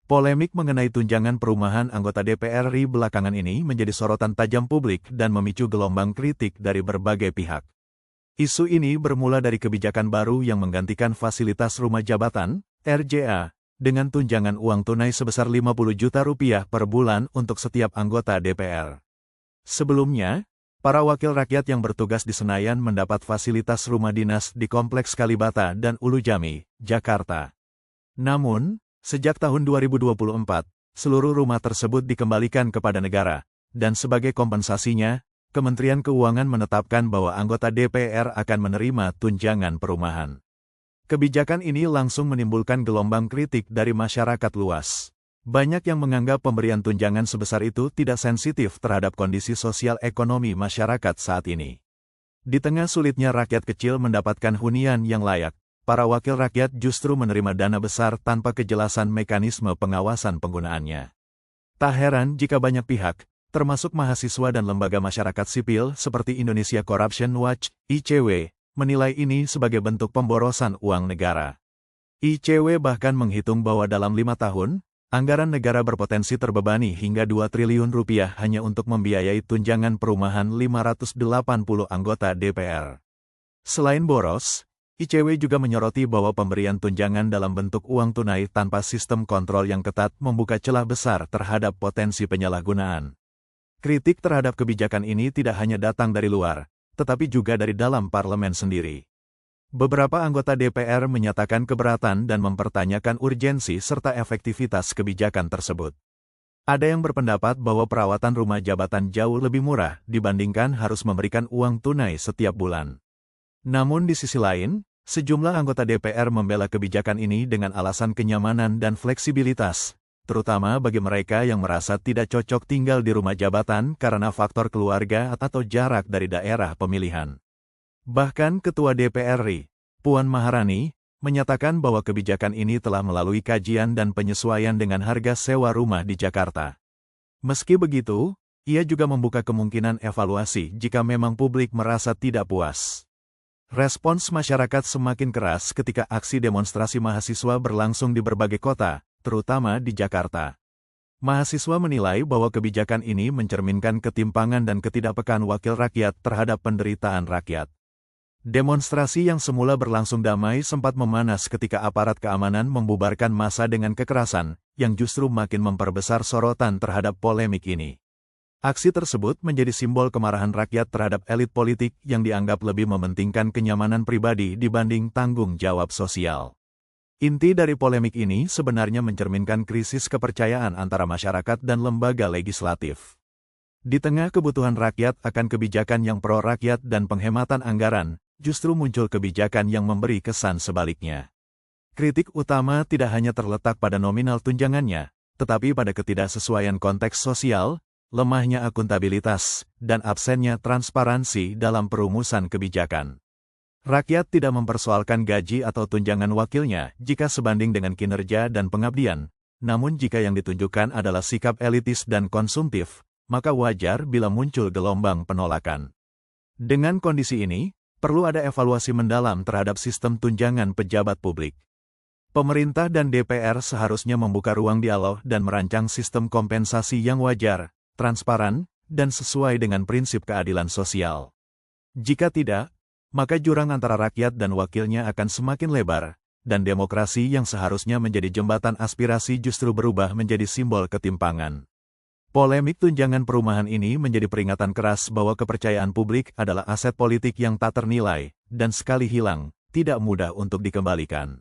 Polemik mengenai tunjangan perumahan anggota DPR RI belakangan ini menjadi sorotan tajam publik dan memicu gelombang kritik dari berbagai pihak. Isu ini bermula dari kebijakan baru yang menggantikan fasilitas rumah jabatan, RJA, dengan tunjangan uang tunai sebesar Rp50 juta per bulan untuk setiap anggota DPR. Sebelumnya, para wakil rakyat yang bertugas di Senayan mendapat fasilitas rumah dinas di Kompleks Kalibata dan Ulu Jami, Jakarta. Namun, sejak tahun 2024, seluruh rumah tersebut dikembalikan kepada negara, dan sebagai kompensasinya, Kementerian Keuangan menetapkan bahwa anggota DPR akan menerima tunjangan perumahan. Kebijakan ini langsung menimbulkan gelombang kritik dari masyarakat luas. Banyak yang menganggap pemberian tunjangan sebesar itu tidak sensitif terhadap kondisi sosial ekonomi masyarakat saat ini. Di tengah sulitnya rakyat kecil mendapatkan hunian yang layak, para wakil rakyat justru menerima dana besar tanpa kejelasan mekanisme pengawasan penggunaannya. Tak heran jika banyak pihak, termasuk mahasiswa dan lembaga masyarakat sipil seperti Indonesia Corruption Watch, ICW, menilai ini sebagai bentuk pemborosan uang negara. ICW bahkan menghitung bahwa dalam 5 tahun, anggaran negara berpotensi terbebani hingga Rp2 triliun hanya untuk membiayai tunjangan perumahan 580 anggota DPR. Selain boros, ICW juga menyoroti bahwa pemberian tunjangan dalam bentuk uang tunai tanpa sistem kontrol yang ketat membuka celah besar terhadap potensi penyalahgunaan. Kritik terhadap kebijakan ini tidak hanya datang dari luar, tetapi juga dari dalam parlemen sendiri. Beberapa anggota DPR menyatakan keberatan dan mempertanyakan urgensi serta efektivitas kebijakan tersebut. Ada yang berpendapat bahwa perawatan rumah jabatan jauh lebih murah dibandingkan harus memberikan uang tunai setiap bulan. Namun di sisi lain, sejumlah anggota DPR membela kebijakan ini dengan alasan kenyamanan dan fleksibilitas, terutama bagi mereka yang merasa tidak cocok tinggal di rumah jabatan karena faktor keluarga atau jarak dari daerah pemilihan. Bahkan Ketua DPR RI, Puan Maharani, menyatakan bahwa kebijakan ini telah melalui kajian dan penyesuaian dengan harga sewa rumah di Jakarta. Meski begitu, ia juga membuka kemungkinan evaluasi jika memang publik merasa tidak puas. Respons masyarakat semakin keras ketika aksi demonstrasi mahasiswa berlangsung di berbagai kota, terutama di Jakarta. Mahasiswa menilai bahwa kebijakan ini mencerminkan ketimpangan dan ketidakpekaan wakil rakyat terhadap penderitaan rakyat. Demonstrasi yang semula berlangsung damai sempat memanas ketika aparat keamanan membubarkan massa dengan kekerasan, yang justru makin memperbesar sorotan terhadap polemik ini. Aksi tersebut menjadi simbol kemarahan rakyat terhadap elit politik yang dianggap lebih mementingkan kenyamanan pribadi dibanding tanggung jawab sosial. Inti dari polemik ini sebenarnya mencerminkan krisis kepercayaan antara masyarakat dan lembaga legislatif. Di tengah kebutuhan rakyat akan kebijakan yang pro-rakyat dan penghematan anggaran, justru muncul kebijakan yang memberi kesan sebaliknya. Kritik utama tidak hanya terletak pada nominal tunjangannya, tetapi pada ketidaksesuaian konteks sosial, lemahnya akuntabilitas, dan absennya transparansi dalam perumusan kebijakan. Rakyat tidak mempersoalkan gaji atau tunjangan wakilnya jika sebanding dengan kinerja dan pengabdian, namun jika yang ditunjukkan adalah sikap elitis dan konsumtif, maka wajar bila muncul gelombang penolakan. Dengan kondisi ini, perlu ada evaluasi mendalam terhadap sistem tunjangan pejabat publik. Pemerintah dan DPR seharusnya membuka ruang dialog dan merancang sistem kompensasi yang wajar, transparan, dan sesuai dengan prinsip keadilan sosial. Jika tidak, maka jurang antara rakyat dan wakilnya akan semakin lebar, dan demokrasi yang seharusnya menjadi jembatan aspirasi justru berubah menjadi simbol ketimpangan. Polemik tunjangan perumahan ini menjadi peringatan keras bahwa kepercayaan publik adalah aset politik yang tak ternilai, dan sekali hilang, tidak mudah untuk dikembalikan.